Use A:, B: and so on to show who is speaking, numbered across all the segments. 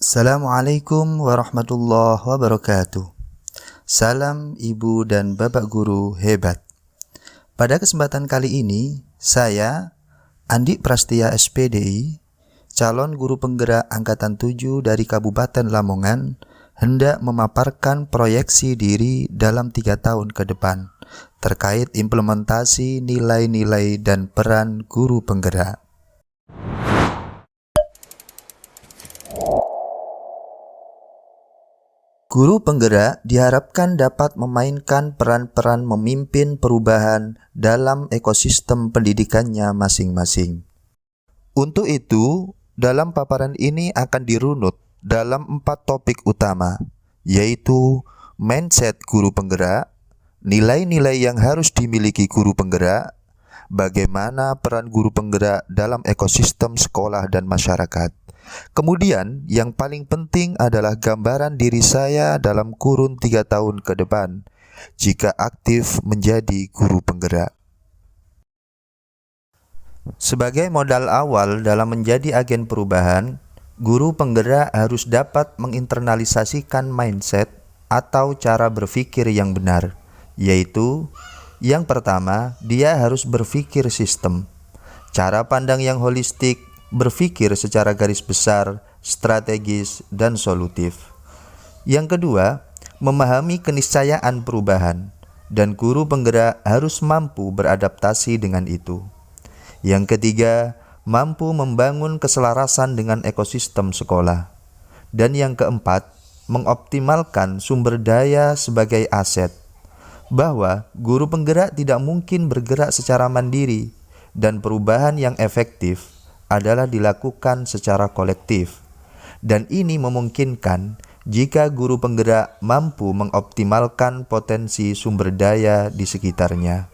A: Assalamualaikum warahmatullahi wabarakatuh. Salam ibu dan bapak guru hebat. Pada kesempatan kali ini, saya, Andi Prastia SPDI, calon guru penggerak Angkatan 7 dari Kabupaten Lamongan, hendak memaparkan proyeksi diri dalam 3 tahun ke depan, terkait implementasi nilai-nilai dan peran guru penggerak. Guru penggerak diharapkan dapat memainkan peran-peran memimpin perubahan dalam ekosistem pendidikannya masing-masing. Untuk itu, dalam paparan ini akan dirunut dalam 4 topik utama, yaitu mindset guru penggerak, nilai-nilai yang harus dimiliki guru penggerak, bagaimana peran guru penggerak dalam ekosistem sekolah dan masyarakat. Kemudian, yang paling penting adalah gambaran diri saya dalam kurun 3 tahun ke depan, jika aktif menjadi guru penggerak. Sebagai modal awal dalam menjadi agen perubahan, guru penggerak harus dapat menginternalisasikan mindset atau cara berpikir yang benar, yaitu yang pertama, dia harus berpikir sistem, cara pandang yang holistik, berpikir secara garis besar, strategis, dan solutif. Yang kedua, memahami keniscayaan perubahan, dan guru penggerak harus mampu beradaptasi dengan itu. Yang ketiga, mampu membangun keselarasan dengan ekosistem sekolah. Dan yang keempat, mengoptimalkan sumber daya sebagai aset, bahwa guru penggerak tidak mungkin bergerak secara mandiri, dan perubahan yang efektif adalah dilakukan secara kolektif, dan ini memungkinkan jika guru penggerak mampu mengoptimalkan potensi sumber daya di sekitarnya.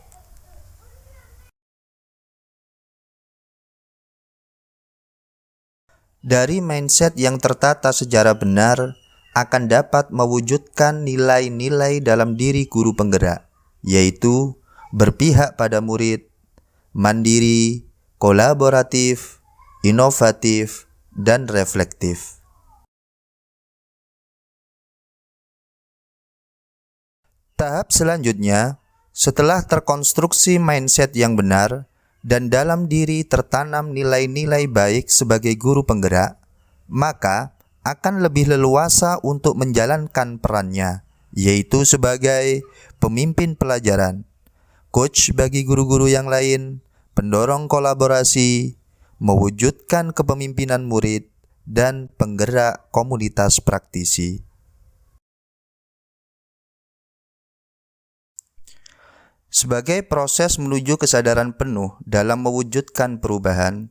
A: Dari mindset yang tertata secara benar akan dapat mewujudkan nilai-nilai dalam diri guru penggerak, yaitu berpihak pada murid, mandiri, kolaboratif, inovatif, dan reflektif. Tahap selanjutnya, setelah terkonstruksi mindset yang benar dan dalam diri tertanam nilai-nilai baik sebagai guru penggerak, maka akan lebih leluasa untuk menjalankan perannya, yaitu sebagai pemimpin pelajaran, coach bagi guru-guru yang lain, pendorong kolaborasi, mewujudkan kepemimpinan murid, dan penggerak komunitas praktisi. Sebagai proses menuju kesadaran penuh dalam mewujudkan perubahan,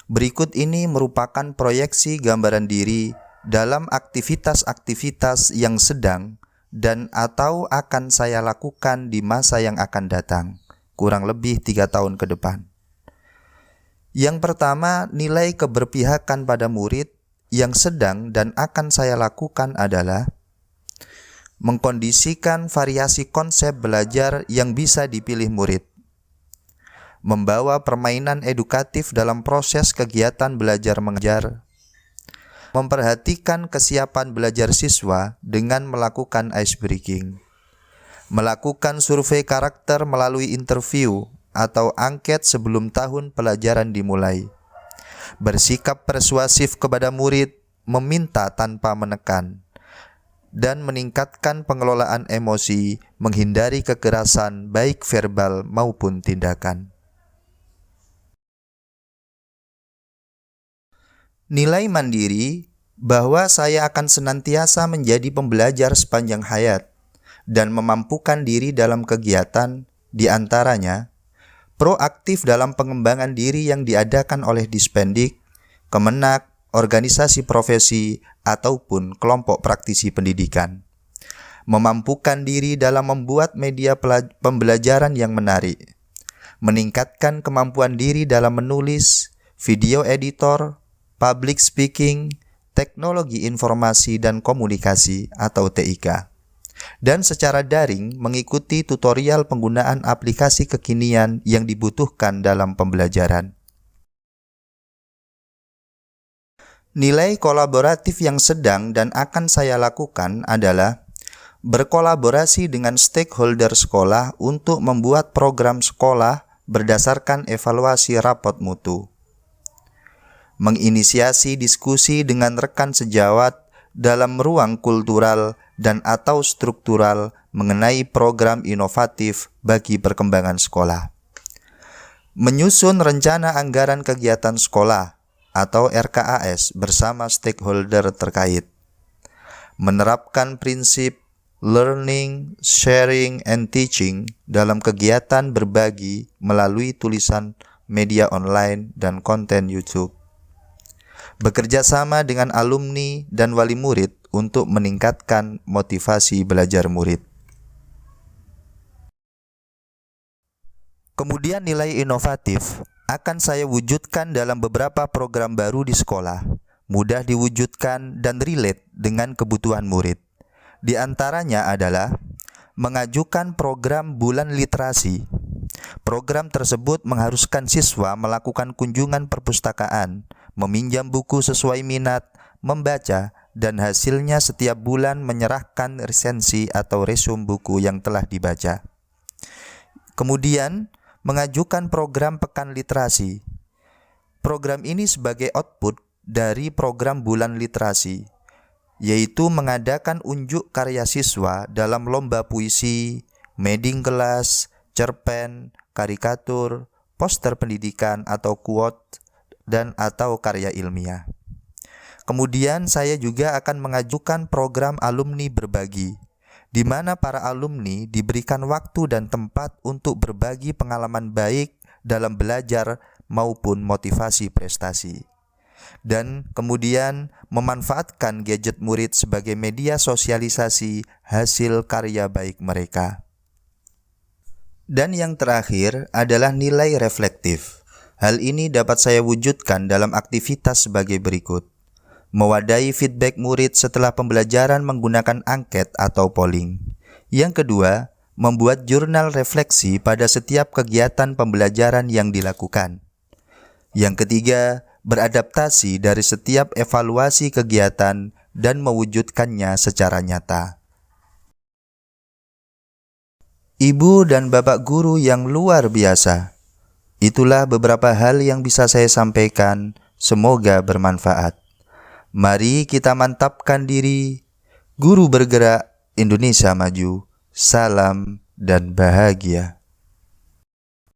A: berikut ini merupakan proyeksi gambaran diri dalam aktivitas-aktivitas yang sedang dan atau akan saya lakukan di masa yang akan datang, kurang lebih 3 tahun ke depan. Yang pertama, nilai keberpihakan pada murid yang sedang dan akan saya lakukan adalah mengkondisikan variasi konsep belajar yang bisa dipilih murid, membawa permainan edukatif dalam proses kegiatan belajar mengajar, memperhatikan kesiapan belajar siswa dengan melakukan ice breaking, melakukan survei karakter melalui interview atau angket sebelum tahun pelajaran dimulai, bersikap persuasif kepada murid, meminta tanpa menekan, dan meningkatkan pengelolaan emosi, menghindari kekerasan baik verbal maupun tindakan. Nilai mandiri, bahwa saya akan senantiasa menjadi pembelajar sepanjang hayat dan memampukan diri dalam kegiatan, diantaranya proaktif dalam pengembangan diri yang diadakan oleh Dispendik, Kemenak, organisasi profesi, ataupun kelompok praktisi pendidikan. Memampukan diri dalam membuat media pembelajaran yang menarik. Meningkatkan kemampuan diri dalam menulis, video editor, public speaking, teknologi informasi dan komunikasi atau TIK. Dan secara daring mengikuti tutorial penggunaan aplikasi kekinian yang dibutuhkan dalam pembelajaran. Nilai kolaboratif yang sedang dan akan saya lakukan adalah berkolaborasi dengan stakeholder sekolah untuk membuat program sekolah berdasarkan evaluasi rapot mutu. Menginisiasi diskusi dengan rekan sejawat dalam ruang kultural dan atau struktural mengenai program inovatif bagi perkembangan sekolah. Menyusun rencana anggaran kegiatan sekolah atau RKAS bersama stakeholder terkait. Menerapkan prinsip learning, sharing, and teaching dalam kegiatan berbagi melalui tulisan media online dan konten YouTube. Bekerja sama dengan alumni dan wali murid untuk meningkatkan motivasi belajar murid. Kemudian nilai inovatif akan saya wujudkan dalam beberapa program baru di sekolah, mudah diwujudkan dan relate dengan kebutuhan murid. Di antaranya adalah mengajukan program bulan literasi. Program tersebut mengharuskan siswa melakukan kunjungan perpustakaan, meminjam buku sesuai minat, membaca, dan hasilnya setiap bulan menyerahkan resensi atau resume buku yang telah dibaca. Kemudian, mengajukan program pekan literasi. Program ini sebagai output dari program bulan literasi, yaitu mengadakan unjuk karya siswa dalam lomba puisi, mading kelas, cerpen, karikatur, poster pendidikan atau quote, dan atau karya ilmiah. Kemudian saya juga akan mengajukan program alumni berbagi, di mana para alumni diberikan waktu dan tempat untuk berbagi pengalaman baik dalam belajar maupun motivasi prestasi. Dan kemudian memanfaatkan gadget murid sebagai media sosialisasi hasil karya baik mereka. Dan yang terakhir adalah nilai reflektif. Hal ini dapat saya wujudkan dalam aktivitas sebagai berikut. Mewadahi feedback murid setelah pembelajaran menggunakan angket atau polling. Yang kedua, membuat jurnal refleksi pada setiap kegiatan pembelajaran yang dilakukan. Yang ketiga, beradaptasi dari setiap evaluasi kegiatan dan mewujudkannya secara nyata. Ibu dan Bapak guru yang luar biasa, itulah beberapa hal yang bisa saya sampaikan, semoga bermanfaat. Mari kita mantapkan diri. Guru bergerak, Indonesia maju. Salam dan bahagia.